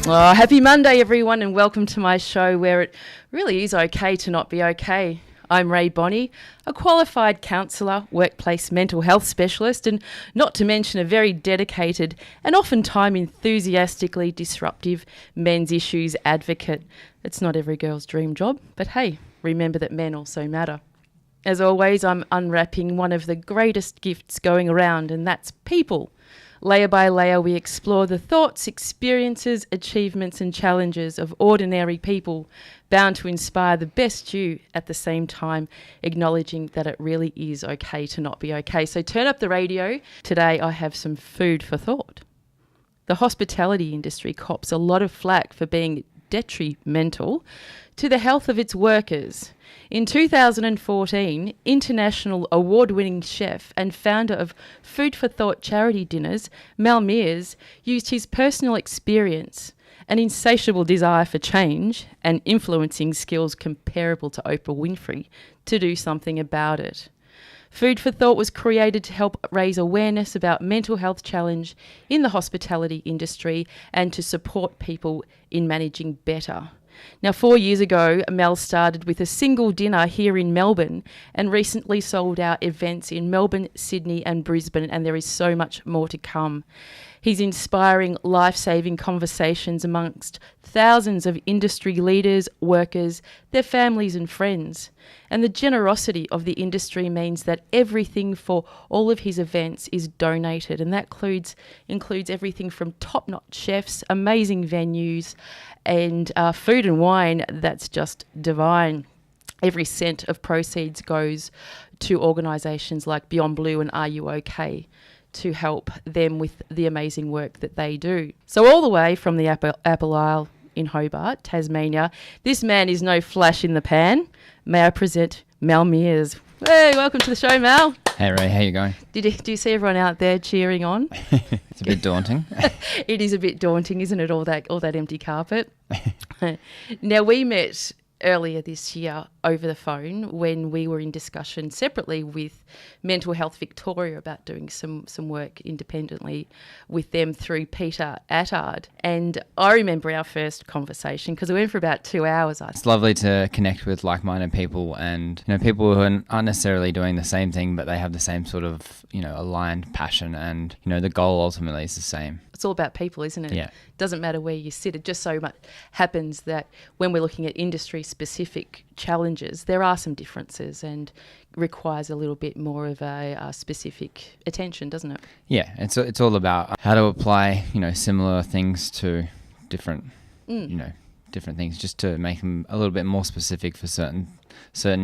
Oh, happy Monday, everyone, and welcome to my show where it really is okay to not be okay. I'm Rae Bonney, a qualified counsellor, workplace mental health specialist, and not to mention a very dedicated and oftentimes enthusiastically disruptive men's issues advocate. It's not every girl's dream job, but hey, remember that men also matter. As always, I'm unwrapping one of the greatest gifts going around, and that's people. Layer by layer, we explore the thoughts, experiences, achievements and challenges of ordinary people bound to inspire the best you at the same time, acknowledging that it really is okay to not be okay. So turn up the radio. Today I have some food for thought. The hospitality industry cops a lot of flack for being detrimental to the health of its workers. In 2014, international award-winning chef and founder of Food for Thought charity dinners, Meiers, used his personal experience, an insatiable desire for change, and influencing skills comparable to Oprah Winfrey to do something about it. Food for Thought was created to help raise awareness about mental health challenge in the hospitality industry and to support people in managing better. Now, 4 years ago, Mel started with a single dinner here in Melbourne and recently sold out events in Melbourne, Sydney and Brisbane, and there is so much more to come. He's inspiring life-saving conversations amongst thousands of industry leaders, workers, their families and friends. And the generosity of the industry means that everything for all of his events is donated, and that includes everything from top-notch chefs, amazing venues, and food and wine that's just divine. Every cent of proceeds goes to organisations like Beyond Blue and Are You OK to help them with the amazing work that they do. So all the way from the Apple Isle in Hobart, Tasmania, this man is no flash in the pan. May I present Mel Meiers. Hey, welcome to the show, Mel. Hey, Ray, how you going? Do you see everyone out there cheering on? It's a bit daunting. It is a bit daunting, isn't it? All that empty carpet. Now, we met earlier this year over the phone when we were in discussion separately with Mental Health Victoria about doing some work independently with them through Peter Attard. And I remember our first conversation because it went for about 2 hours. It's lovely to connect with like-minded people and people who aren't necessarily doing the same thing, but they have the same sort of aligned passion, and the goal ultimately is the same. It's all about people, isn't it? Yeah. Doesn't matter where you sit. It just so much happens that when we're looking at industry-specific challenges, there are some differences and requires a little bit more of a specific attention, doesn't it? Yeah, it's all about how to apply similar things to different different things, just to make them a little bit more specific for certain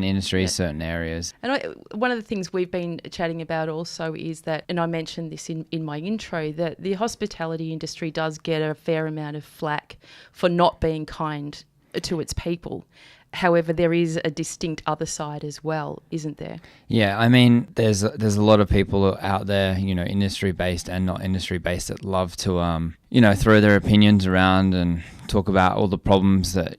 industries, certain areas. And one of the things we've been chatting about also is that, and I mentioned this in my intro, that the hospitality industry does get a fair amount of flack for not being kind to its people. However, there is a distinct other side as well, isn't there? Yeah, I mean, there's a lot of people out there, industry-based and not industry-based, that love to, throw their opinions around and talk about all the problems that,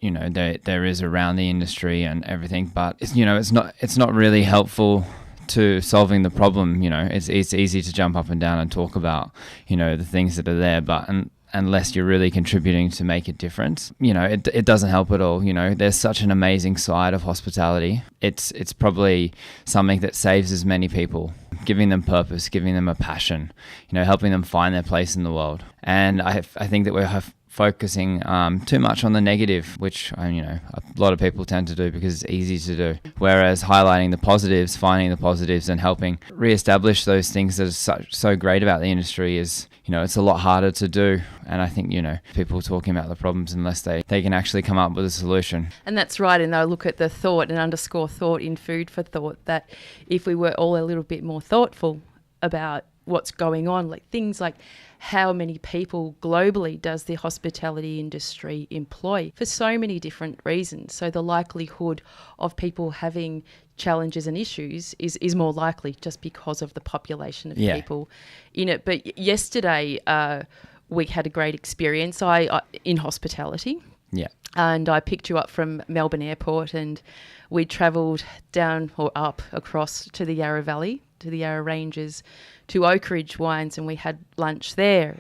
there is around the industry and everything. But, it's not really helpful to solving the problem. It's easy to jump up and down and talk about, the things that are there, but unless you're really contributing to make a difference, it doesn't help at all. There's such an amazing side of hospitality. It's probably something that saves as many people, giving them purpose, giving them a passion, helping them find their place in the world. And I think that we're focusing too much on the negative, which a lot of people tend to do because it's easy to do. Whereas highlighting the positives, finding the positives, and helping reestablish those things that are so great about the industry is, it's a lot harder to do. And I think, people talking about the problems unless they can actually come up with a solution. And that's right. And I look at the thought and underscore thought in Food for Thought, that if we were all a little bit more thoughtful about what's going on, like things like how many people globally does the hospitality industry employ for so many different reasons. So the likelihood of people having challenges and issues is more likely just because of the population of people in it. But yesterday we had a great experience in hospitality. Yeah. And I picked you up from Melbourne Airport and we travelled down or up across to the Yarra Valley, to the Yarra Ranges, to Oak Ridge Wines, and we had lunch there.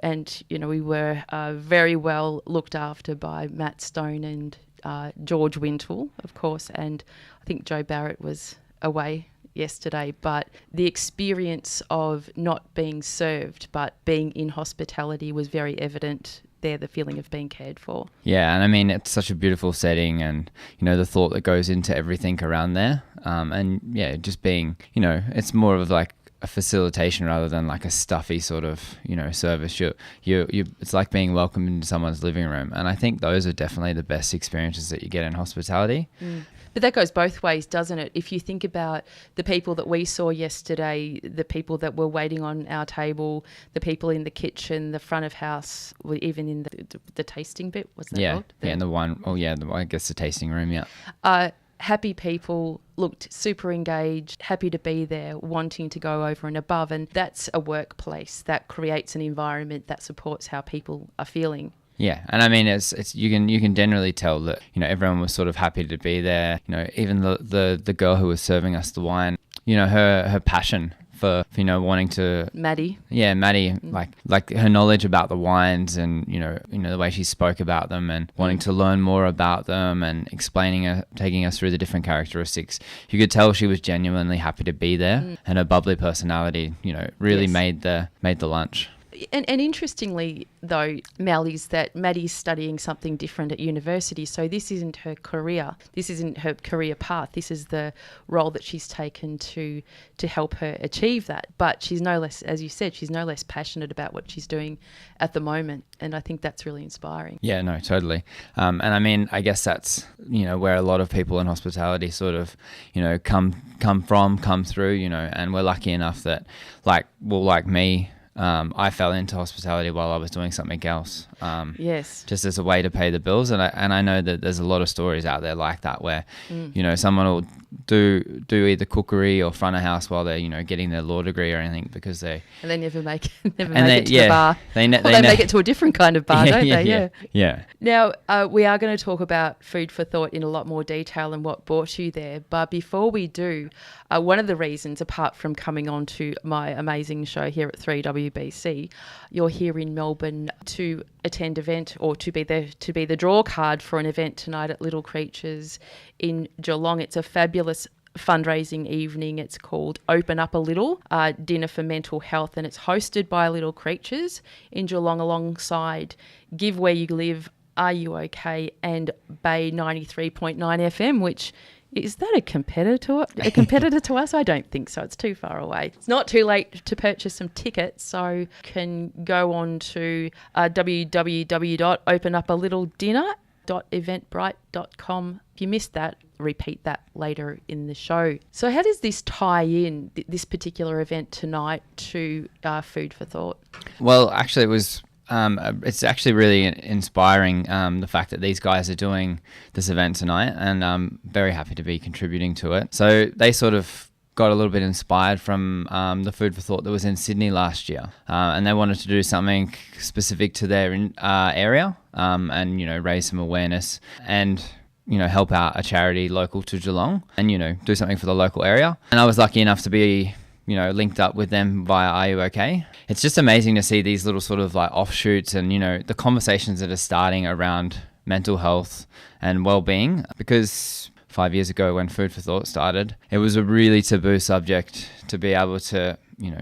And, we were very well looked after by Matt Stone and George Wintle, of course, and I think Joe Barrett was away yesterday, but the experience of not being served but being in hospitality was very evident there, the feeling of being cared for. Yeah, and I mean, it's such a beautiful setting, and, the thought that goes into everything around there. And yeah, just being, it's more of like a facilitation rather than like a stuffy sort of, service. You it's like being welcomed into someone's living room. And I think those are definitely the best experiences that you get in hospitality. But that goes both ways, doesn't it? If you think about the people that we saw yesterday, the people that were waiting on our table, the people in the kitchen, the front of house, even in the tasting bit, was that called? Yeah, and the one, I guess the tasting room, yeah. Happy people, looked super engaged, happy to be there, wanting to go over and above. And that's a workplace that creates an environment that supports how people are feeling. Yeah, and I mean, it's you can generally tell that everyone was sort of happy to be there. Even the girl who was serving us the wine, her passion for wanting to. Maddie. Yeah, Maddie, like her knowledge about the wines, and the way she spoke about them, and wanting to learn more about them, and taking us through the different characteristics. You could tell she was genuinely happy to be there, and her bubbly personality, really made the lunch. And interestingly, though, Mel, is that Maddie's studying something different at university. So this isn't her career. This isn't her career path. This is the role that she's taken to help her achieve that. But she's no less, as you said, she's no less passionate about what she's doing at the moment. And I think that's really inspiring. Yeah, no, totally. And I mean, I guess that's, where a lot of people in hospitality sort of, come through, and we're lucky enough that like me, I fell into hospitality while I was doing something else. Yes. Just as a way to pay the bills, and I know that there's a lot of stories out there like that where, someone will do either cookery or front of house while they're getting their law degree or anything, because they never make it to the bar. They make it to a different kind of bar, don't they? Yeah. Now we are going to talk about food for thought in a lot more detail and what brought you there. But before we do, one of the reasons, apart from coming on to my amazing show here at 3WBC, you're here in Melbourne to attend event, or to be the draw card for an event tonight at Little Creatures in Geelong. It's a fabulous fundraising evening. It's called Open Up a Little, Dinner for Mental Health, and it's hosted by Little Creatures in Geelong alongside Give Where You Live, Are You OK, and Bay 93.9 FM, which is that a competitor to us? I don't think so. It's too far away. It's not too late to purchase some tickets, so you can go on to www.openupalittledinner.eventbrite.com. If you missed that, repeat that later in the show. So how does this tie in, this particular event tonight, to Food for Thought? Well, actually, it was... it's actually really inspiring, the fact that these guys are doing this event tonight, and I'm very happy to be contributing to it. So they sort of got a little bit inspired from the Food for Thought that was in Sydney last year, and they wanted to do something specific to their area, and raise some awareness and help out a charity local to Geelong, and do something for the local area. And I was lucky enough to be linked up with them via Are You OK? It's just amazing to see these little sort of like offshoots, and the conversations that are starting around mental health and well-being, because 5 years ago when Food for Thought started, it was a really taboo subject to be able to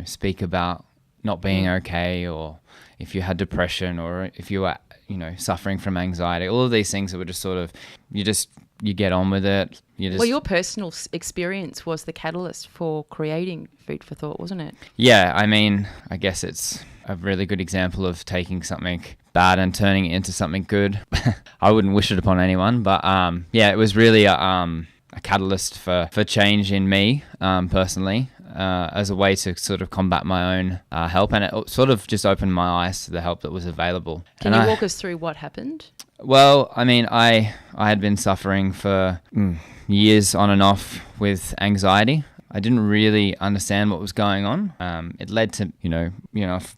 speak about not being okay, or if you had depression, or if you were suffering from anxiety, all of these things that were just sort of you get on with it. Well, your personal experience was the catalyst for creating Food for Thought, wasn't it? Yeah, I mean, I guess it's a really good example of taking something bad and turning it into something good. I wouldn't wish it upon anyone, but it was really a catalyst for change in me personally, as a way to sort of combat my own help, and it sort of just opened my eyes to the help that was available. Can you walk us through what happened? Well, I mean, I had been suffering for years on and off with anxiety. I didn't really understand what was going on. It led to, a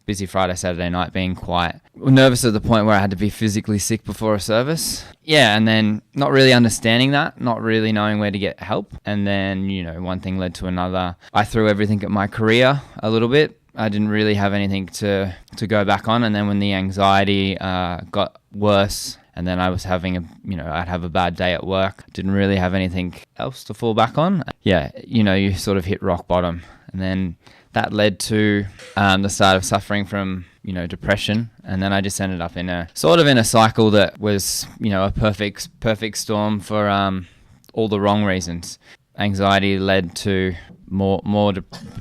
busy Friday, Saturday night, being quite nervous to the point where I had to be physically sick before a service. Yeah, and then not really understanding that, not really knowing where to get help. And then, one thing led to another. I threw everything at my career a little bit, I didn't really have anything to go back on. And then when the anxiety got worse, and then I was having I'd have a bad day at work, didn't really have anything else to fall back on. Yeah, you sort of hit rock bottom. And then that led to the start of suffering from, depression. And then I just ended up in a cycle that was, a perfect storm for all the wrong reasons. Anxiety led to more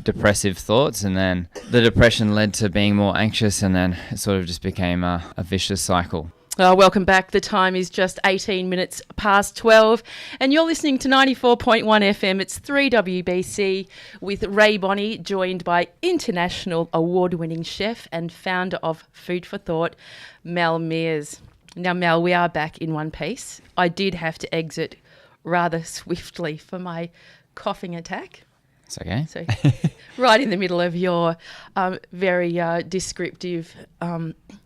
depressive thoughts, and then the depression led to being more anxious, and then it sort of just became a vicious cycle. Welcome back. The time is just 18 minutes past 12 and you're listening to 94.1 FM. It's 3WBC with Rae Bonney, joined by international award-winning chef and founder of Food for Thought, Mel Meiers. Now, Mel, we are back in one piece. I did have to exit rather swiftly for my coughing attack. It's okay. So, right in the middle of your very descriptive,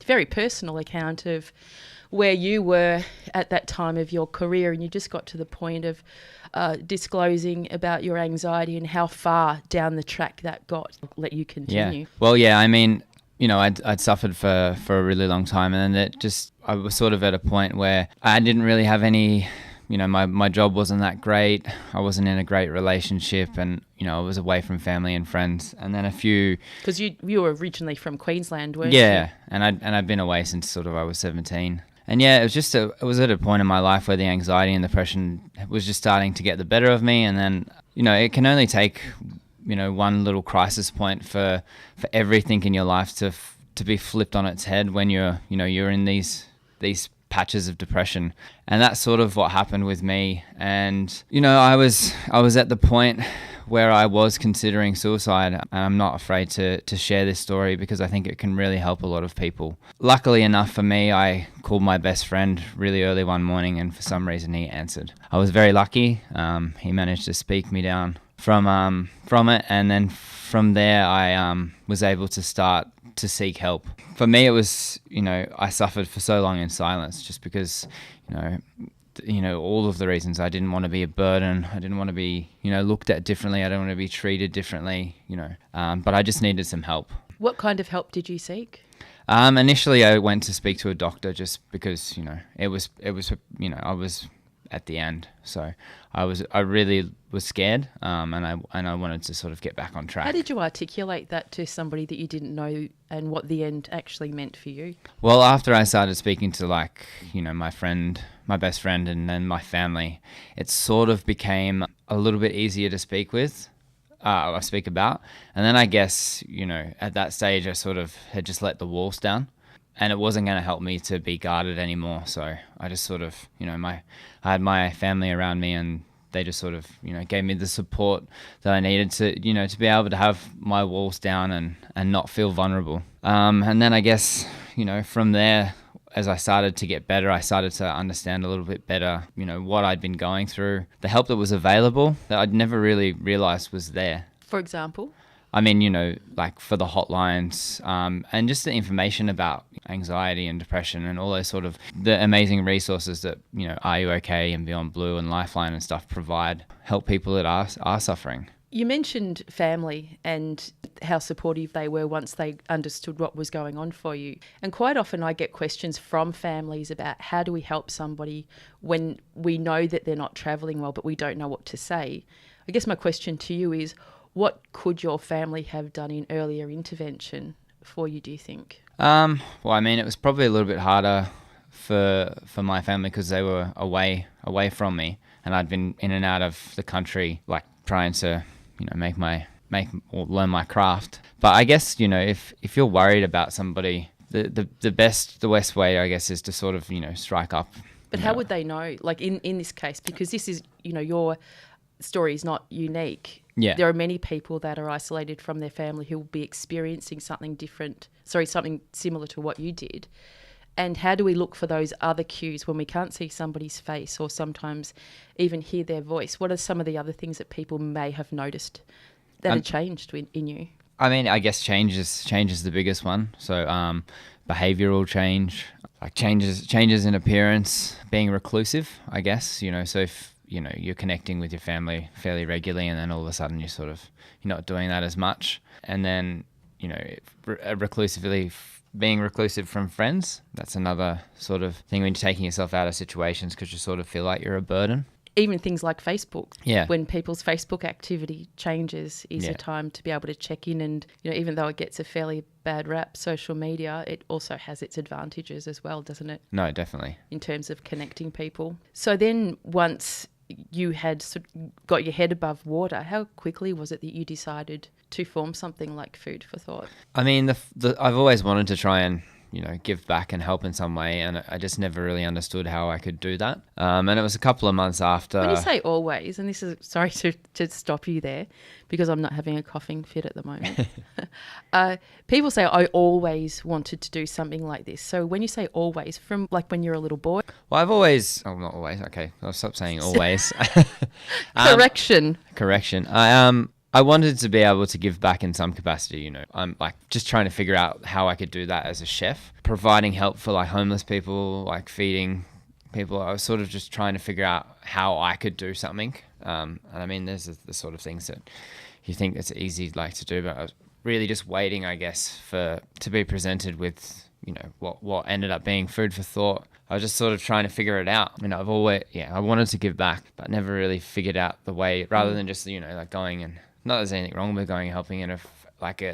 very personal account of where you were at that time of your career, and you just got to the point of disclosing about your anxiety and how far down the track that got. I'll let you continue. Yeah. Well, yeah, I mean, I'd suffered for a really long time, and then I was sort of at a point where I didn't really have any... my job wasn't that great. I wasn't in a great relationship, and, I was away from family and friends. And then a few... Because you were originally from Queensland, weren't you? Yeah, and I'd been away since sort of I was 17. And yeah, it was at a point in my life where the anxiety and depression was just starting to get the better of me. And then, it can only take, one little crisis point for everything in your life to be flipped on its head when you're in these patches of depression. And that's sort of what happened with me. And I was at the point where I was considering suicide, and I'm not afraid to share this story because I think it can really help a lot of people. Luckily enough for me, I called my best friend really early one morning, and for some reason he answered. I was very lucky. He managed to speak me down from it, and then from there I was able to start to seek help. For me, it was, I suffered for so long in silence just because, all of the reasons. I didn't want to be a burden. I didn't want to be, looked at differently. I didn't want to be treated differently, but I just needed some help. What kind of help did you seek? Initially I went to speak to a doctor just because, I was at the end. So I really was scared, and I wanted to sort of get back on track. How did you articulate that to somebody that you didn't know, and what the end actually meant for you? Well, after I started speaking to my best friend, and then my family, it sort of became a little bit easier to speak about. And then I guess, at that stage I sort of had just let the walls down. And it wasn't going to help me to be guarded anymore. So I just sort of, I had my family around me, and they just sort of, gave me the support that I needed to, to be able to have my walls down and not feel vulnerable. And then I guess, from there, as I started to get better, I started to understand a little bit better, what I'd been going through, the help that was available that I'd never really realized was there. For example? I mean, like for the hotlines, and just the information about anxiety and depression and all those sort of the amazing resources that, Are You OK and Beyond Blue and Lifeline and stuff provide, help people that are suffering. You mentioned family and how supportive they were once they understood what was going on for you. And quite often I get questions from families about how do we help somebody when we know that they're not travelling well, but we don't know what to say. I guess my question to you is, what could your family have done in earlier intervention for you, do you think? Well, I mean, it was probably a little bit harder for my family because they were away from me, and I'd been in and out of the country, like trying to, learn my craft. But I guess, if you're worried about somebody, the best way, I guess, is to sort of, strike up. But how would they know, like in this case, because this is, your story is not unique. Yeah. There are many people that are isolated from their family who will be experiencing something similar to what you did. And how do we look for those other cues when we can't see somebody's face or sometimes even hear their voice? What are some of the other things that people may have noticed that have changed in you? I mean, I guess change is the biggest one. So behavioural change, like changes in appearance, being reclusive, I guess, so if you're connecting with your family fairly regularly, and then all of a sudden you're not doing that as much. And then, being reclusive from friends. That's another sort of thing when you're taking yourself out of situations because you sort of feel like you're a burden. Even things like Facebook. Yeah. When people's Facebook activity changes is a time to be able to check in, and even though it gets a fairly bad rap, social media, it also has its advantages as well, doesn't it? No, definitely. In terms of connecting people. So then once you had sort of got your head above water, how quickly was it that you decided to form something like Food for Thought? I mean, I've always wanted to try and give back and help in some way, and I just never really understood how I could do that. And it was a couple of months after. When you say always, and this is, sorry to stop you there, because I'm not having a coughing fit at the moment. People say, I always wanted to do something like this. So when you say always, from like when you're a little boy? Well, I've always, not always, okay, I'll stop saying always. Correction. I wanted to be able to give back in some capacity, I'm like just trying to figure out how I could do that as a chef, providing help for like homeless people, like feeding people. I was sort of just trying to figure out how I could do something. And I mean, there's the sort of things that you think it's easy like to do, but I was really just waiting, I guess, to be presented with, what ended up being Food for Thought. I was just sort of trying to figure it out. I wanted to give back, but never really figured out the way, rather than just, like going and, not that there's anything wrong with going and helping in a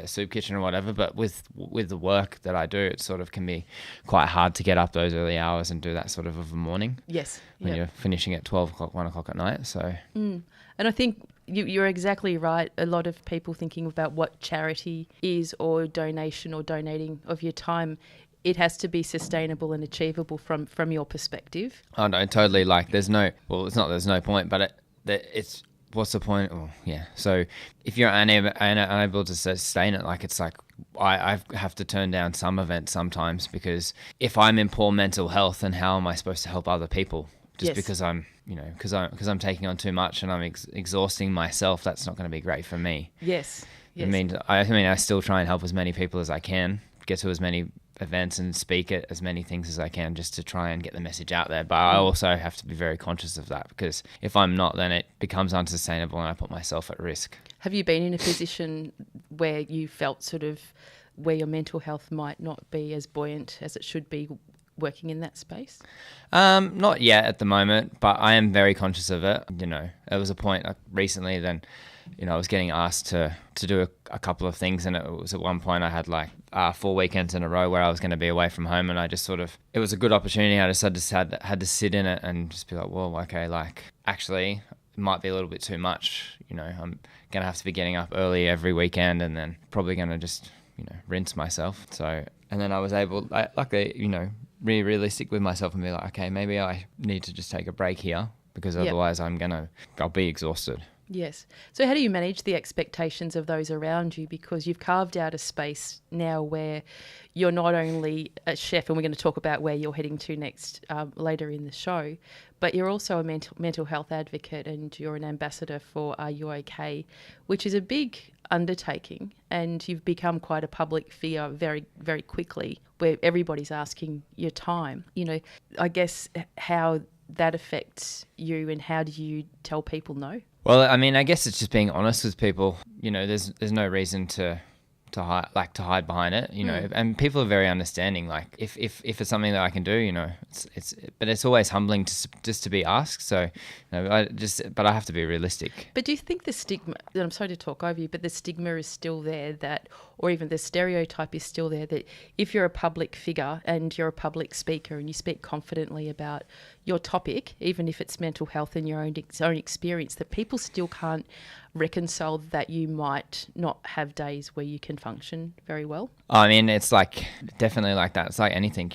soup kitchen or whatever, but with the work that I do, it sort of can be quite hard to get up those early hours and do that sort of a morning. Yes. When you're finishing at 12 o'clock, 1 o'clock at night. So. And I think you're exactly right. A lot of people thinking about what charity is, or donation or donating of your time, it has to be sustainable and achievable from your perspective. Oh, no, totally. Like it's not there's no point, but it's, what's the point? Oh, yeah. So if you're unable to sustain it, like it's like I have to turn down some events sometimes, because if I'm in poor mental health, then how am I supposed to help other people? Just because I'm, because I'm taking on too much and I'm exhausting myself, that's not going to be great for me. Yes. I mean, I still try and help as many people as I can, get to as many events and speak at as many things as I can, just to try and get the message out there. But I also have to be very conscious of that, because if I'm not, then it becomes unsustainable and I put myself at risk. Have you been in a position where you felt sort of where your mental health might not be as buoyant as it should be working in that space? Not yet at the moment, but I am very conscious of it. There was a point recently then, I was getting asked to do a couple of things, and it was at one point I had like 4 weekends in a row where I was going to be away from home, and I just it was a good opportunity. I just had to sit in it and just be like, well, okay, like actually it might be a little bit too much. I'm going to have to be getting up early every weekend, and then probably going to just, rinse myself. So, and then I was able, luckily, be realistic with myself and be like, okay, maybe I need to just take a break here, because otherwise I'll be exhausted. Yes. So how do you manage the expectations of those around you? Because you've carved out a space now where you're not only a chef, and we're going to talk about where you're heading to next later in the show, but you're also a mental health advocate, and you're an ambassador for Are You OK?, which is a big undertaking, and you've become quite a public figure very, very quickly, where everybody's asking your time. I guess how that affects you, and how do you tell people no? Well, I mean, I guess it's just being honest with people. There's no reason to hide behind it, and people are very understanding. Like if it's something that I can do, but it's always humbling just to be asked. So, but I have to be realistic. But do you think the stigma, and I'm sorry to talk over you, but the stigma is still there or even the stereotype is still there, that if you're a public figure and you're a public speaker and you speak confidently about your topic, even if it's mental health and your own experience, that people still can't reconcile that you might not have days where you can function very well? I mean, it's like definitely like that. It's like anything,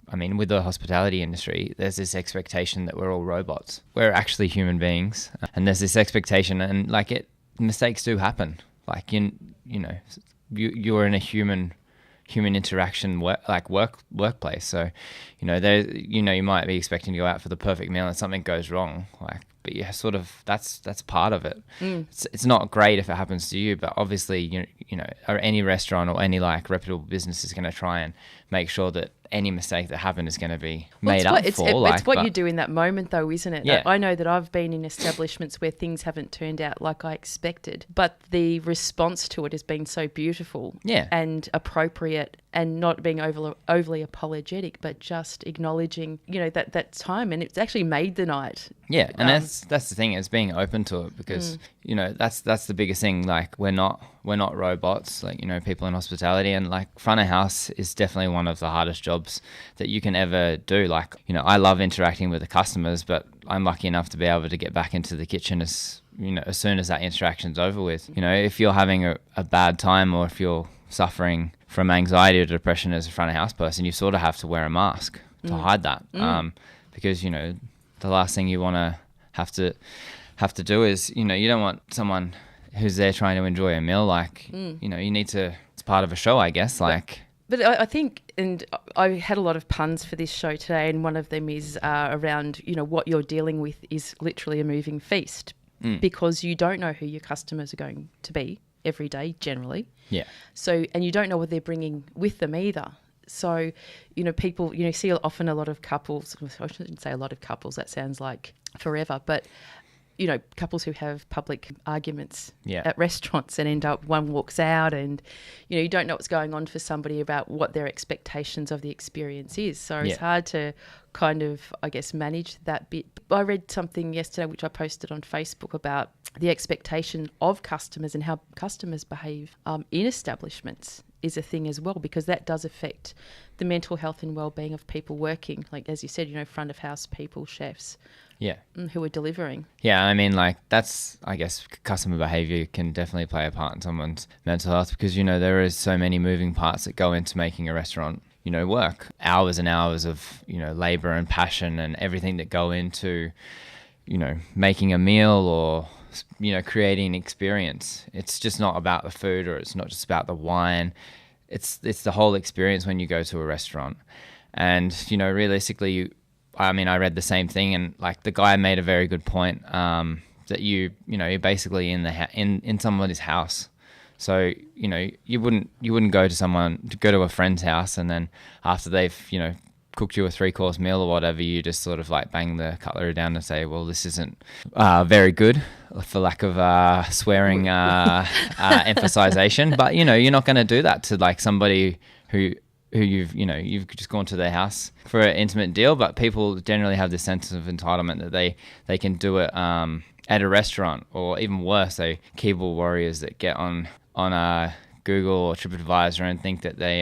I mean, with the hospitality industry, there's this expectation that we're all robots. We're actually human beings, and there's this expectation, and mistakes do happen. Like you're in a human interaction workplace. So, you might be expecting to go out for the perfect meal and something goes wrong. but you sort of that's part of it. It's not great if it happens to you, but obviously you know or any restaurant or any like reputable business is going to try and make sure that any mistake that happened is going to be made up for. It's what you do in that moment, though, isn't it? Yeah. I know that I've been in establishments where things haven't turned out like I expected, but the response to it has been so beautiful and appropriate, and not being overly apologetic, but just acknowledging, you know, that time, and it's actually made the night. Yeah, and that's the thing, is being open to it, because you know that's the biggest thing. Like we're not robots, like, you know, people in hospitality, and like front of house is definitely one of the hardest jobs that you can ever do. Like, you know, I love interacting with the customers, but I'm lucky enough to be able to get back into the kitchen as soon as that interaction's over with. You know, if you're having a bad time, or if you're suffering from anxiety or depression as a front of house person, you sort of have to wear a mask to hide that, because, you know, the last thing you want to have to do is, you know, you don't want someone who's there trying to enjoy a meal, like, you know, you need to, it's part of a show, I guess, like. But I think, and I had a lot of puns for this show today, and one of them is around, you know, what you're dealing with is literally a moving feast, because you don't know who your customers are going to be every day, generally. Yeah. So, and you don't know what they're bringing with them either. So, you know, people, you know, see often a lot of couples, I shouldn't say a lot of couples, that sounds like forever, but, you know, couples who have public arguments at restaurants and end up, one walks out, and, you know, you don't know what's going on for somebody about what their expectations of the experience is. So it's hard to kind of, I guess, manage that bit. I read something yesterday, which I posted on Facebook, about the expectation of customers and how customers behave in establishments is a thing as well, because that does affect the mental health and well-being of people working, like, as you said, you know, front of house people, chefs, who are delivering. Yeah, I mean, like, that's, I guess, customer behaviour can definitely play a part in someone's mental health, because, you know, there is so many moving parts that go into making a restaurant, you know, work. Hours and hours of, you know, labour and passion and everything that go into, you know, making a meal or, you know, creating an experience. It's just not about the food, or it's not just about the wine. It's the whole experience when you go to a restaurant. And, you know, realistically, I mean, I read the same thing, and like the guy made a very good point, that you know, you're basically in somebody's house. So, you know, you wouldn't go to a friend's house, and then after they've, you know, cooked you a 3-course meal or whatever, you just sort of like bang the cutlery down and say, well, this isn't very good, for lack of swearing emphasization. But, you know, you're not going to do that to like somebody who you've just gone to their house for an intimate deal. But people generally have this sense of entitlement that they can do it at a restaurant, or even worse, they keyboard warriors that get on Google or TripAdvisor and think that they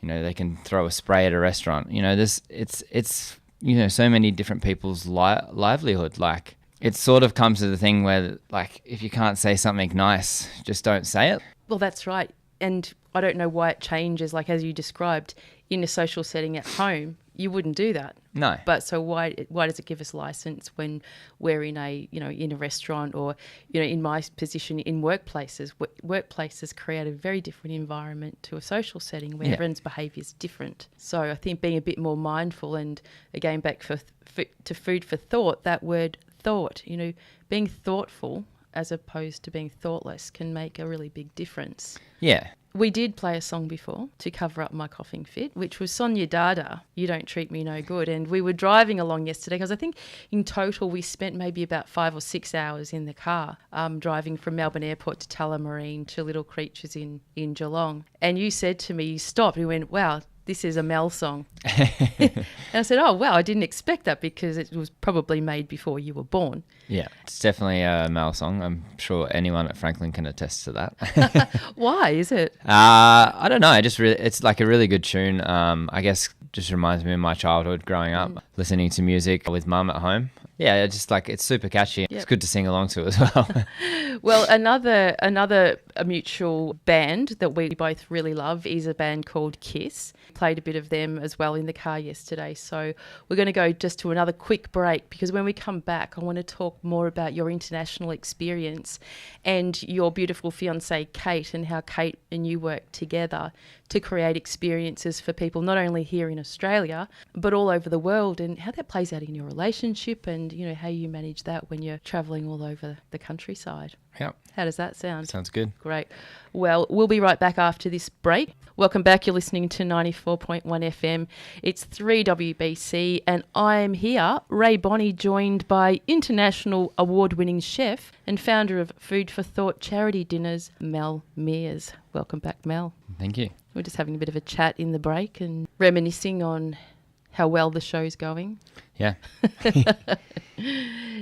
you know, they can throw a spray at a restaurant. You know, it's you know, so many different people's livelihood. Like, it sort of comes to the thing where, like, if you can't say something nice, just don't say it. Well, that's right. And I don't know why it changes, like, as you described, in a social setting at home, you wouldn't do that. No. But so why does it give us license when we're in a, you know, in a restaurant, or, you know, in my position in workplaces? Workplaces create a very different environment to a social setting where everyone's behaviour is different. So I think being a bit more mindful, and again back to food for thought, that word thought, you know, being thoughtful as opposed to being thoughtless can make a really big difference. Yeah. We did play a song before to cover up my coughing fit, which was Sonia Dada, You Don't Treat Me No Good. And we were driving along yesterday, because I think in total we spent maybe about 5 or 6 hours in the car, driving from Melbourne Airport to Tullamarine to Little Creatures in Geelong. And you said to me, you stopped, you went, wow, this is a Mel song. And I said, oh, wow, I didn't expect that, because it was probably made before you were born. Yeah, it's definitely a Mel song. I'm sure anyone at Franklin can attest to that. Why is it? I don't know. It's like a really good tune. I guess just reminds me of my childhood growing up, listening to music with mum at home. Yeah, just like, it's super catchy. Yep. It's good to sing along to as well. Well, another mutual band that we both really love is a band called Kiss. Played a bit of them as well in the car yesterday. So we're going to go just to another quick break, because when we come back, I want to talk more about your international experience and your beautiful fiancée, Kate, and how Kate and you work together to create experiences for people, not only here in Australia, but all over the world, and how that plays out in your relationship and, you know, how you manage that when you're travelling all over the countryside. Yep. How does that sound? Sounds good. Great. Well, we'll be right back after this break. Welcome back. You're listening to 94.1 FM. It's 3WBC, and I'm here, Rae Bonney, joined by international award-winning chef and founder of Food for Thought charity dinners, Mel Meiers. Welcome back, Mel. Thank you. We're just having a bit of a chat in the break and reminiscing on how well the show's going. Yeah.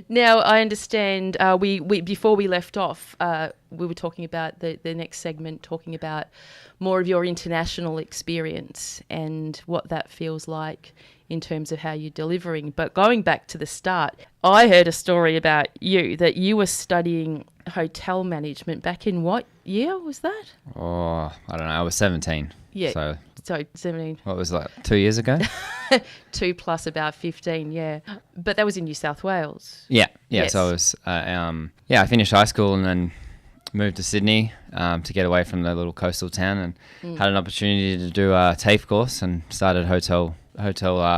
Now, I understand we before we left off, we were talking about the next segment, talking about more of your international experience and what that feels like in terms of how you're delivering. But going back to the start, I heard a story about you, that you were studying hotel management back in what year was that? Oh, I don't know. I was 17. Yeah. So 17. what was that, 2 years ago? 2 plus about 15, yeah. But that was in New South Wales. Yeah. Yes. So I was, I finished high school and then moved to Sydney to get away from the little coastal town, and had an opportunity to do a TAFE course and started hotel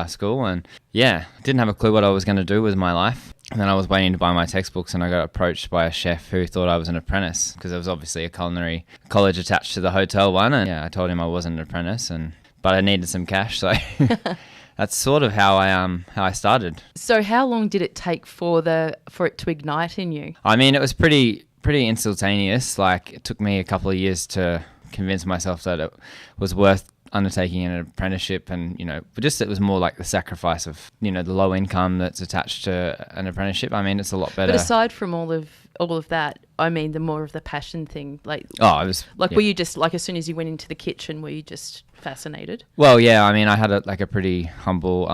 school, and didn't have a clue what I was going to do with my life. And then I was waiting to buy my textbooks, and I got approached by a chef who thought I was an apprentice, because there was obviously a culinary college attached to the hotel one. And I told him I wasn't an apprentice, but I needed some cash, so that's sort of how I started. So how long did it take for it to ignite in you? I mean, it was pretty instantaneous. Like, it took me a couple of years to convince myself that it was worth undertaking an apprenticeship, and but it was more like the sacrifice of the low income that's attached to an apprenticeship. I mean, it's a lot better. But aside from all of that, I mean, the more of the passion thing, like, it was like, were you just like, as soon as you went into the kitchen, were you just fascinated? Well, yeah, I mean, I had a pretty humble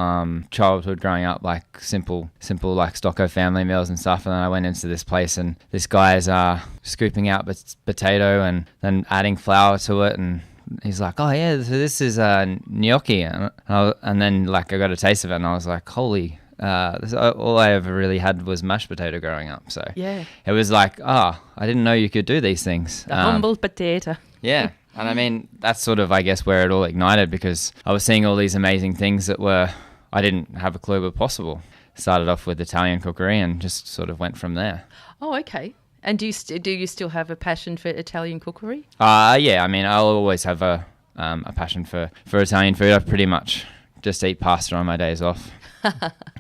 childhood growing up, like simple like Stocko family meals and stuff, and then I went into this place, and this guy's scooping out potato and then adding flour to it, and he's like, oh yeah, so this is gnocchi, and then like I got a taste of it, and I was like, holy. All I ever really had was mashed potato growing up, so yeah, it was like, I didn't know you could do these things. The humble potato. Yeah, and I mean, that's sort of, I guess, where it all ignited, because I was seeing all these amazing things that I didn't have a clue were possible. Started off with Italian cookery and just sort of went from there. Oh, okay. And do you still have a passion for Italian cookery? Yeah, I mean, I'll always have a passion for Italian food. I pretty much just eat pasta on my days off.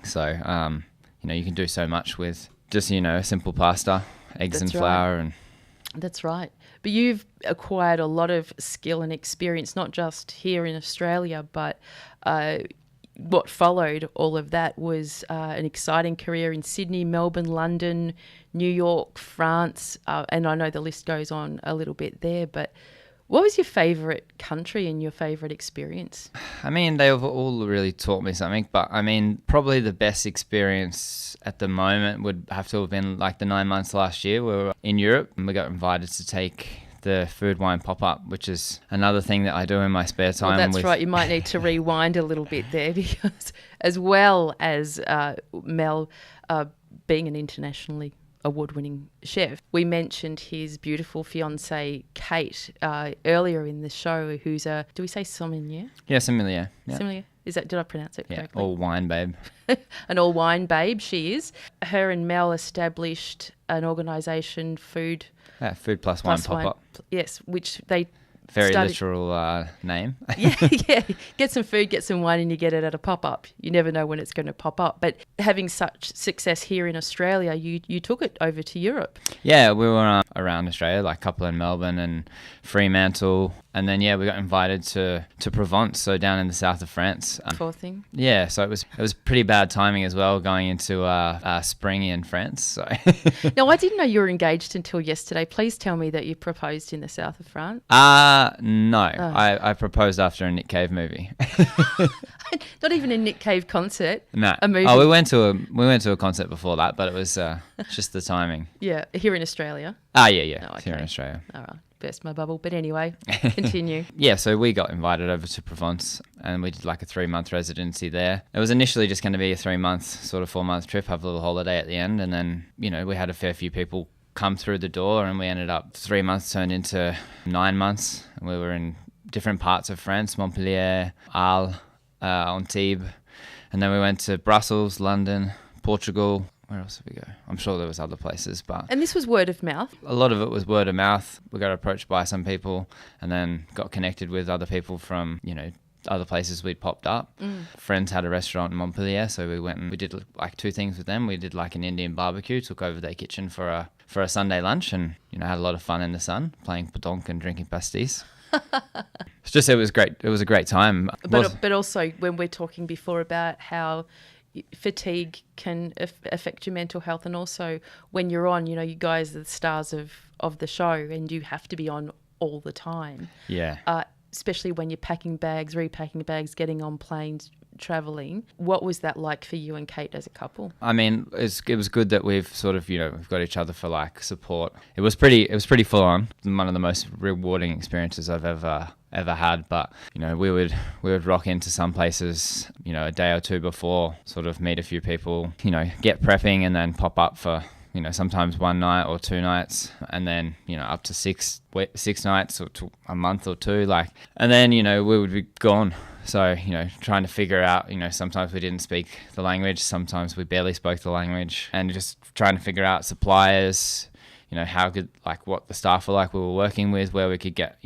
So, you can do so much with just, a simple pasta, eggs and flour. And that's right. But you've acquired a lot of skill and experience, not just here in Australia, but what followed all of that was an exciting career in Sydney, Melbourne, London, New York, France, and I know the list goes on a little bit there, but what was your favourite country and your favourite experience? I mean, they've all really taught me something, but I mean, probably the best experience at the moment would have to have been like the 9 months last year. We were in Europe and we got invited to take the food wine pop-up, which is another thing that I do in my spare time. Well, that's right. You might need to rewind a little bit there, because as well as Mel being an internationally award-winning chef, we mentioned his beautiful fiancée Kate earlier in the show, who's do we say sommelier? Yeah, sommelier. Yeah. Sommelier. Did I pronounce it correctly? Yeah, all wine babe. An all wine babe, she is. Her and Mel established an organisation, Food Plus Wine Pop-Up. Yes, which they very literal name. yeah. Get some food, get some wine, and you get it at a pop-up. You never know when it's going to pop up. But having such success here in Australia, you took it over to Europe. Yeah, we were around Australia, like a couple in Melbourne and Fremantle. And then, we got invited to Provence, so down in the south of France. Poor thing. Yeah, so it was pretty bad timing as well, going into spring in France. So. No, I didn't know you were engaged until yesterday. Please tell me that you proposed in the south of France. No. Oh. I proposed after a Nick Cave movie. Not even a Nick Cave concert. No. A movie. Oh, we went to a concert before that, but it was just the timing. Yeah, here in Australia. Yeah. Oh, okay. Here in Australia. All right. Burst my bubble. But anyway, continue. Yeah, so we got invited over to Provence and we did like a 3-month residency there. It was initially just going to be a 3-month, sort of 4-month trip, have a little holiday at the end. And then, we had a fair few people come through the door and we ended up 3 months turned into 9 months. And we were in different parts of France, Montpellier, Arles, Antibes, and then we went to Brussels, London, Portugal. Where else did we go? I'm sure there was other places, but... And this was word of mouth? A lot of it was word of mouth. We got approached by some people and then got connected with other people from, other places we'd popped up. Friends had a restaurant in Montpellier, so we went and we did like 2 things with them. We did like an Indian barbecue, took over their kitchen for a Sunday lunch, and had a lot of fun in the sun, playing pétanque and drinking pastis. It was great. It was a great time. But also when we're talking before about how fatigue can affect your mental health, and also when you're on, you guys are the stars of the show and you have to be on all the time. Yeah. Especially when you're packing bags, repacking bags, getting on planes, traveling. What was that like for you and Kate as a couple? I mean, it was good that we've sort of, we've got each other for like support. It was pretty full on. One of the most rewarding experiences I've ever had. But, we would rock into some places, a day or two before, sort of meet a few people, get prepping and then pop up for, sometimes 1 night or 2 nights, and then, up to 6 nights or to a month or 2, and then, we would be gone. So, trying to figure out, sometimes we didn't speak the language, sometimes we barely spoke the language, and just trying to figure out suppliers, how good, what the staff were like we were working with, where we could get,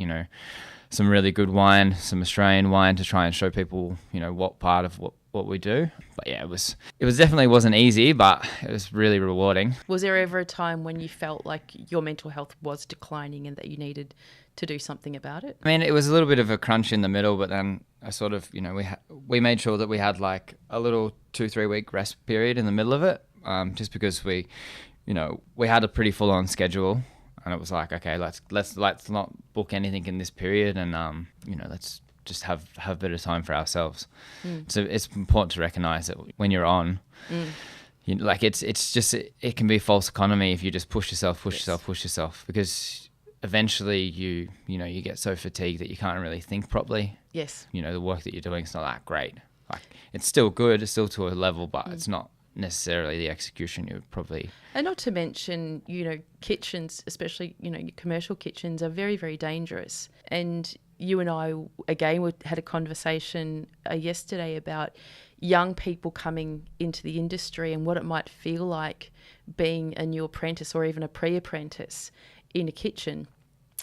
some really good wine, some Australian wine to try and show people, what part of what we do. But yeah, it was definitely wasn't easy, but it was really rewarding. Was there ever a time when you felt like your mental health was declining and that you needed to do something about it? I mean, it was a little bit of a crunch in the middle, but then I sort of, we made sure that we had like a little 2-3 week rest period in the middle of it, just because we had a pretty full on schedule. And it was like, okay, let's not book anything in this period, and let's just have a bit of time for ourselves. So it's important to recognize that when you're on, it can be a false economy if you just push yourself, because eventually you get so fatigued that you can't really think properly. Yes. The work that you're doing is not that great. Like, it's still good, it's still to a level, but it's not necessarily the execution you would probably... And not to mention, kitchens, especially, your commercial kitchens, are very, very dangerous. And you and I, again, had a conversation yesterday about young people coming into the industry and what it might feel like being a new apprentice or even a pre-apprentice in a kitchen,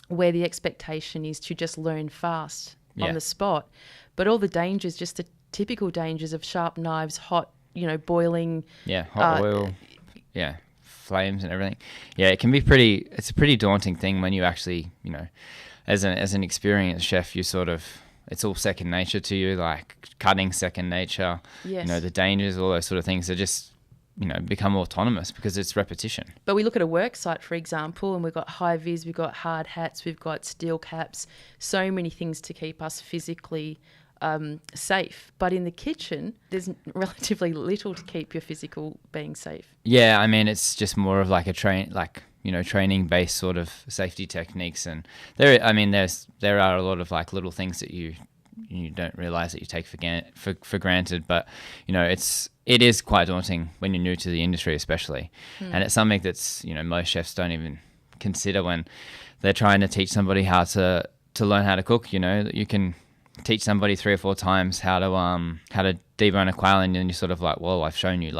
where the expectation is to just learn fast on the spot. But all the dangers, just the typical dangers of sharp knives, hot, boiling. Yeah, hot oil. Yeah, flames and everything. Yeah, it's a pretty daunting thing when you actually, as an experienced chef, you sort of, it's all second nature to you, like cutting second nature. Yes. The dangers, all those sort of things are just, become autonomous because it's repetition. But we look at a work site, for example, and we've got high vis, we've got hard hats, we've got steel caps, so many things to keep us physically safe. But in the kitchen, there's relatively little to keep your physical being safe. Yeah, I mean, it's just more of like a training based sort of safety techniques, and there are a lot of like little things that you don't realize that you take for granted, but it is quite daunting when you're new to the industry, especially. And it's something that's most chefs don't even consider when they're trying to teach somebody how to learn how to cook. You can teach somebody 3 or 4 times how to debone a quail, and then you're sort of like, well, I've shown you,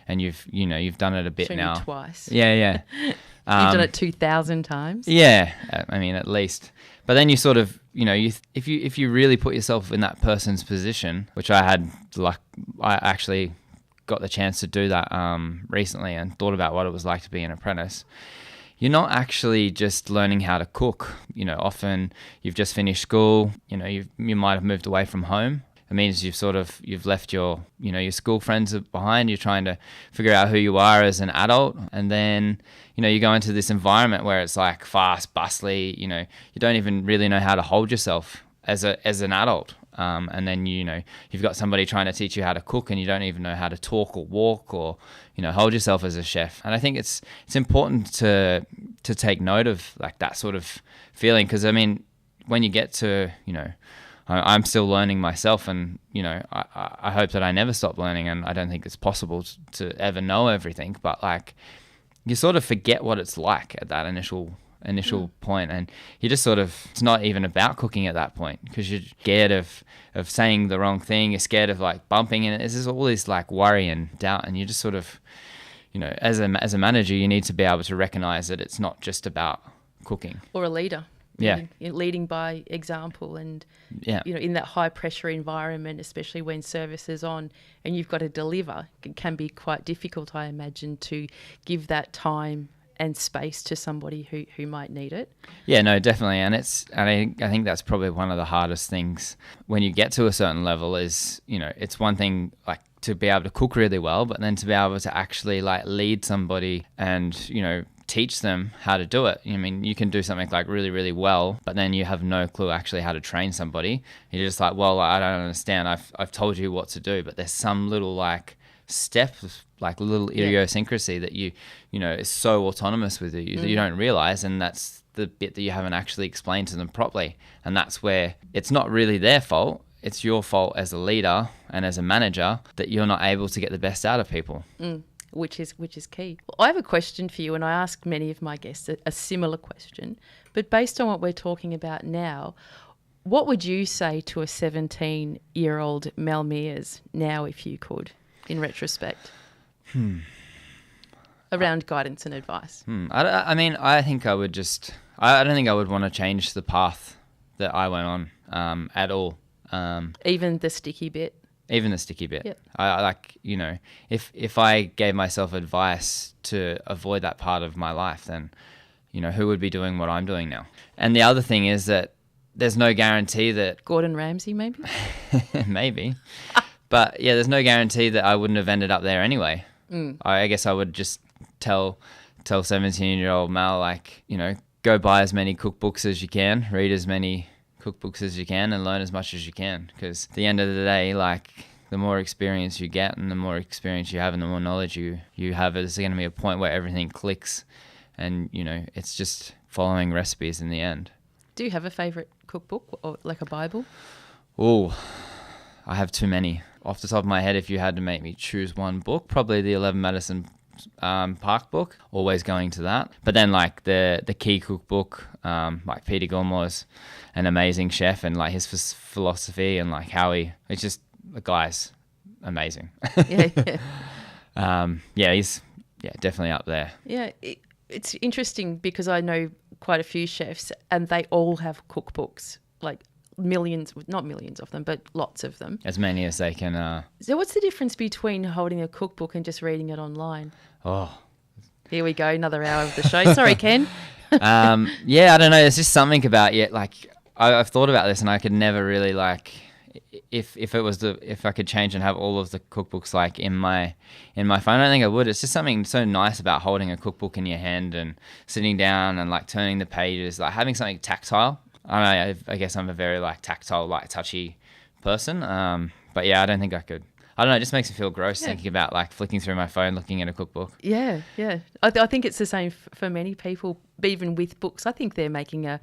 and you've done it a bit shown now. You twice. Yeah. You've done it 2,000 times. Yeah, I mean, at least. But then you sort of, if you really put yourself in that person's position, which I actually got the chance to do that recently, and thought about what it was like to be an apprentice. You're not actually just learning how to cook. Often you've just finished school. You might have moved away from home. It means you've left your school friends behind. You're trying to figure out who you are as an adult, and then you go into this environment where it's like fast, bustly. You don't even really know how to hold yourself as an adult. And then you've got somebody trying to teach you how to cook, and you don't even know how to talk or walk or hold yourself as a chef. And I think it's important to take note of like that sort of feeling, because I mean, when you get to I'm still learning myself, and I hope that I never stop learning, and I don't think it's possible to ever know everything, but like you sort of forget what it's like at that initial initial point, and you just sort of, it's not even about cooking at that point, because you're scared of saying the wrong thing, you're scared of like bumping, and there's all this like worry and doubt, and you just sort of, you know, as a manager, you need to be able to recognize that it's not just about cooking. Or a leader. Yeah. Leading by example, and yeah, you know, in that high pressure environment, especially when service is on and you've got to deliver, it can be quite difficult, I imagine, to give that time and space to somebody who might need it. Yeah, no, definitely. And I think that's probably one of the hardest things when you get to a certain level is, you know, it's one thing like to be able to cook really well, but then to be able to actually like lead somebody and, you know, teach them how to do it. I mean, you can do something like really, really well, but then you have no clue actually how to train somebody. You're just like, well, I don't understand. I've told you what to do, but there's some little like step, like little idiosyncrasy that you know, is so autonomous with you that you don't realize, and that's the bit that you haven't actually explained to them properly. And that's where it's not really their fault. It's your fault as a leader and as a manager that you're not able to get the best out of people. Which is key. Well, I have a question for you, and I ask many of my guests a similar question, but based on what we're talking about now, what would you say to a 17-year-old Mel Meiers now, if you could, in retrospect? Around guidance and advice. I mean, I think I would just, I don't think I would want to change the path that I went on at all. Even the sticky bit? Even the sticky bit. Yep. I like, you know, if I gave myself advice to avoid that part of my life, then, you know, who would be doing what I'm doing now? And the other thing is that there's no guarantee that... Gordon Ramsay, maybe? Maybe. But yeah, there's no guarantee that I wouldn't have ended up there anyway. I guess I would just tell 17-year-old Mel, like, you know, go buy as many cookbooks as you can, read as many cookbooks as you can, and learn as much as you can, because at the end of the day, like, the more experience you get and the more experience you have and the more knowledge you have, there's going to be a point where everything clicks, and, you know, it's just following recipes in the end. Do you have a favourite cookbook, or like a Bible? Oh, I have too many. Off the top of my head, if you had to make me choose one book, probably the 11 Madison Park book, always going to that. But then like the Key Cookbook, like Peter Gilmore's an amazing chef, and like his philosophy and like how it's just, the guy's amazing. He's definitely up there. Yeah, it's interesting because I know quite a few chefs and they all have cookbooks, like millions, not millions of them, but lots of them. As many as they can. So what's the difference between holding a cookbook and just reading it online? Oh. Here we go, another hour of the show. Sorry, Ken. I don't know. There's just something about it. Like, I've thought about this, and I could never really like, if I could change and have all of the cookbooks like in my phone, I don't think I would. It's just something so nice about holding a cookbook in your hand and sitting down and like turning the pages, like having something tactile. I don't know. I guess I'm a very like tactile, like touchy person. But yeah, I don't think I could. I don't know. It just makes me feel gross thinking about like flicking through my phone, looking at a cookbook. Yeah. I think it's the same for many people, even with books. I think they're making a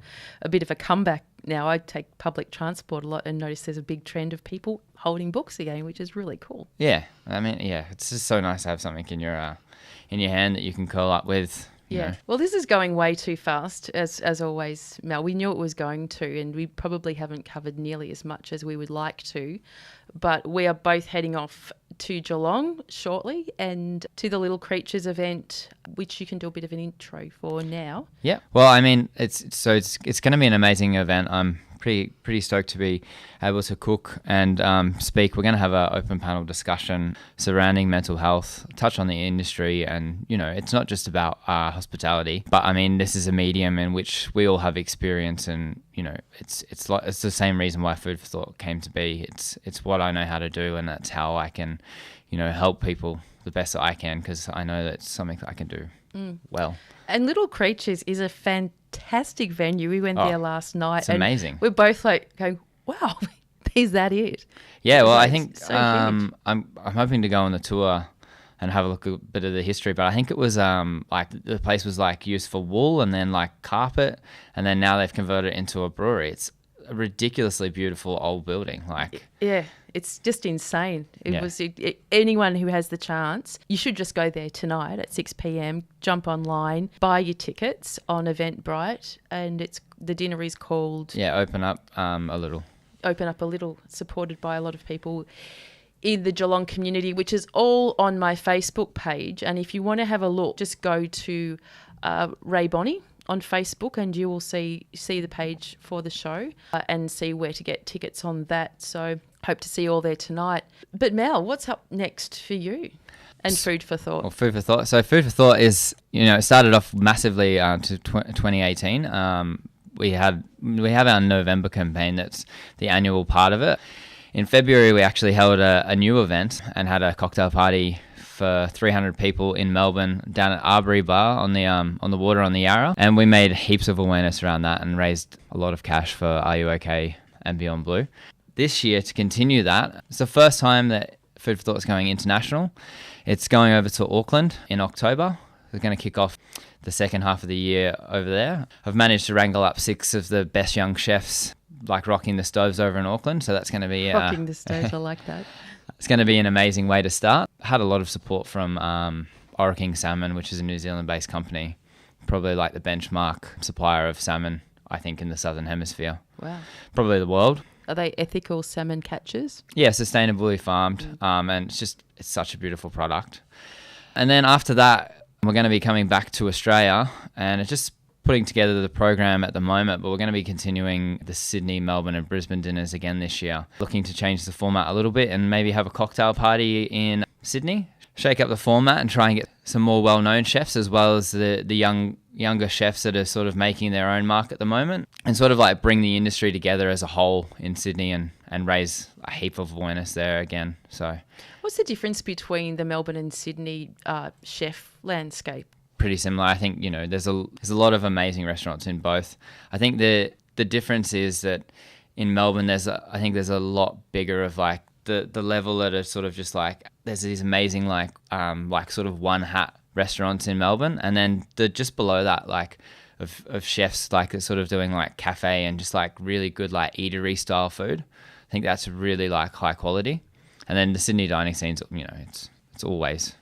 bit of a comeback now. I take public transport a lot and notice there's a big trend of people holding books again, which is really cool. Yeah. I mean, yeah, it's just so nice to have something in your hand that you can curl up with. Yeah. Well, this is going way too fast, as always, Mel. We knew it was going to, and we probably haven't covered nearly as much as we would like to. But we are both heading off to Geelong shortly and to the Little Creatures event, which you can do a bit of an intro for now. Yeah. Well, I mean, it's going to be an amazing event. I'm pretty stoked to be able to cook and speak. We're going to have an open panel discussion surrounding mental health, touch on the industry, and, you know, it's not just about hospitality, but I mean, this is a medium in which we all have experience, and, you know, it's the same reason why Food for Thought came to be. It's what I know how to do, and that's how I can, you know, help people the best that I can, because I know that it's something that I can do well. And Little Creatures is a fantastic venue. We went there last night. It's amazing. We're both like going, wow, is that it? Yeah, well, I think so I'm hoping to go on the tour and have a look at a bit of the history, but I think it was like the place was like used for wool and then like carpet, and then now they've converted it into a brewery. It's a ridiculously beautiful old building. Like, yeah, it's just insane. Yeah. Anyone who has the chance, you should just go there tonight at 6 p.m, jump online, buy your tickets on Eventbrite, and the dinner is called Open Up a Little. Open Up a Little, supported by a lot of people in the Geelong community, which is all on my Facebook page. And if you want to have a look, just go to Rae Bonney on Facebook and you will see the page for the show and see where to get tickets on that. So hope to see you all there tonight. But Mel, what's up next for you and Food for Thought? Well, Food for Thought. So Food for Thought is, it started off massively to 2018. We have our November campaign. That's the annual part of it. In February, we actually held a new event and had a cocktail party for 300 people in Melbourne down at Arbury Bar on the water on the Yarra. And we made heaps of awareness around that and raised a lot of cash for Are You OK and Beyond Blue. This year, to continue that, it's the first time that Food for Thought is going international. It's going over to Auckland in October. We're going to kick off the second half of the year over there. I've managed to wrangle up 6 of the best young chefs, like rocking the stoves over in Auckland. So that's going to be... Rocking the stoves, I like that. It's going to be an amazing way to start. Had a lot of support from King Salmon, which is a New Zealand-based company, probably like the benchmark supplier of salmon, I think, in the Southern Hemisphere. Wow. Probably the world. Are they ethical salmon catches? Yeah, sustainably farmed, and it's such a beautiful product. And then after that, we're going to be coming back to Australia, and it's just putting together the program at the moment, but we're going to be continuing the Sydney, Melbourne and Brisbane dinners again this year. Looking to change the format a little bit and maybe have a cocktail party in Sydney, shake up the format and try and get some more well-known chefs as well as the younger chefs that are sort of making their own mark at the moment, and sort of like bring the industry together as a whole in Sydney and raise a heap of awareness there again. So, what's the difference between the Melbourne and Sydney chef landscape? Pretty similar. I think, there's a lot of amazing restaurants in both. I think the difference is that in Melbourne there's a lot bigger of like the level that are sort of just like, there's these amazing like sort of one hat restaurants in Melbourne, and then just below that like of chefs like that's sort of doing like cafe and just like really good like eatery style food. I think that's really like high quality. And then the Sydney dining scene's, it's always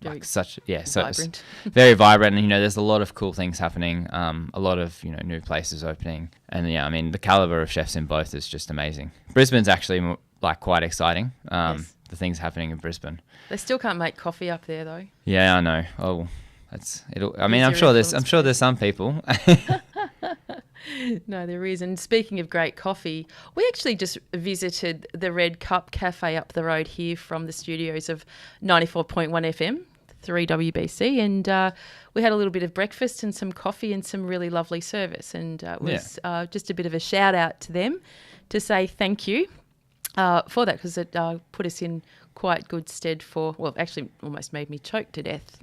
like such, so vibrant. It's very vibrant, and there's a lot of cool things happening, a lot of new places opening, and I mean the caliber of chefs in both is just amazing. Brisbane's actually like quite exciting. Yes. The things happening in Brisbane. They still can't make coffee up there though. Yeah, I know. Oh, I'm sure there's some people. No, there is. And speaking of great coffee, we actually just visited the Red Cup Cafe up the road here from the studios of 94.1 FM, 3WBC, and we had a little bit of breakfast and some coffee and some really lovely service. And it was just a bit of a shout out to them to say thank you for that, because it put us in quite good stead actually almost made me choke to death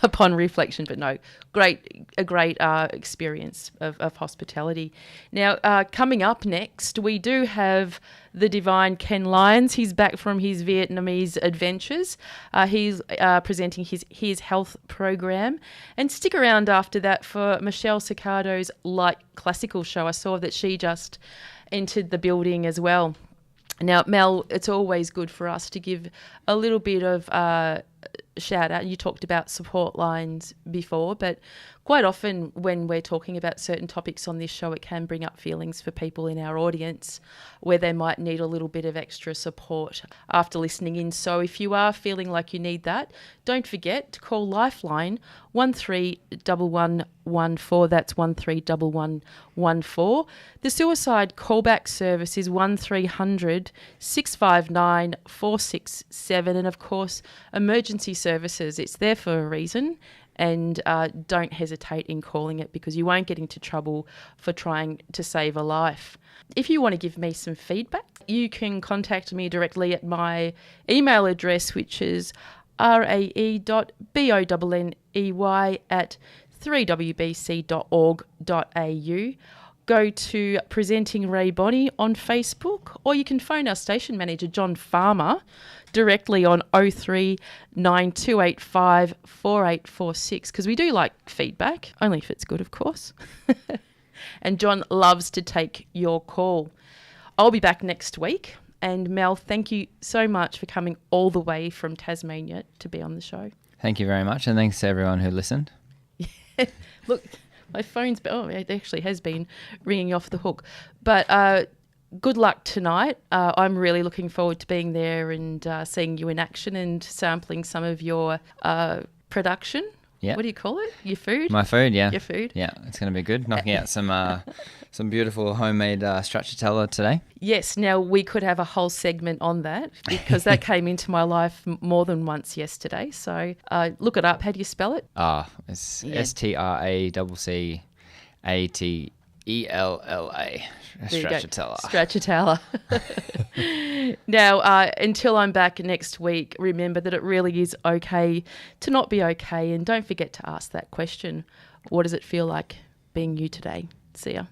upon reflection, but no, a great experience of hospitality. Now, coming up next, we do have the divine Ken Lyons. He's back from his Vietnamese adventures. He's presenting his health program, and stick around after that for Michelle Cicado's light classical show. I saw that she just entered the building as well. Now, Mel, it's always good for us to give a little bit of shout out. You talked about support lines before, but quite often when we're talking about certain topics on this show, it can bring up feelings for people in our audience where they might need a little bit of extra support after listening in. So if you are feeling like you need that, don't forget to call Lifeline 131114. That's 131114. The suicide callback service is 1300 659 467. And of course, emergency services, it's there for a reason. And don't hesitate in calling it, because you won't get into trouble for trying to save a life. If you want to give me some feedback, you can contact me directly at my email address, which is rae.bonney@3wbc.org.au. Go to Presenting Rae Bonney on Facebook, or you can phone our station manager, John Farmer, directly on 03 9285 4846, because we do like feedback, only if it's good, of course. And John loves to take your call. I'll be back next week. And Mel, thank you so much for coming all the way from Tasmania to be on the show. Thank you very much. And thanks to everyone who listened. Look, my phone's... Oh, it actually has been ringing off the hook. But good luck tonight. I'm really looking forward to being there and seeing you in action and sampling some of your production. Yeah. What do you call it? Your food? My food, yeah. Your food? Yeah, it's going to be good. Knocking out some beautiful homemade stracciatella today. Yes. Now, we could have a whole segment on that because that came into my life more than once yesterday. So look it up. How do you spell it? It's Stracciatella. Stracciatella. Stracciatella. Now, until I'm back next week, remember that it really is okay to not be okay. And don't forget to ask that question. What does it feel like being you today? See ya.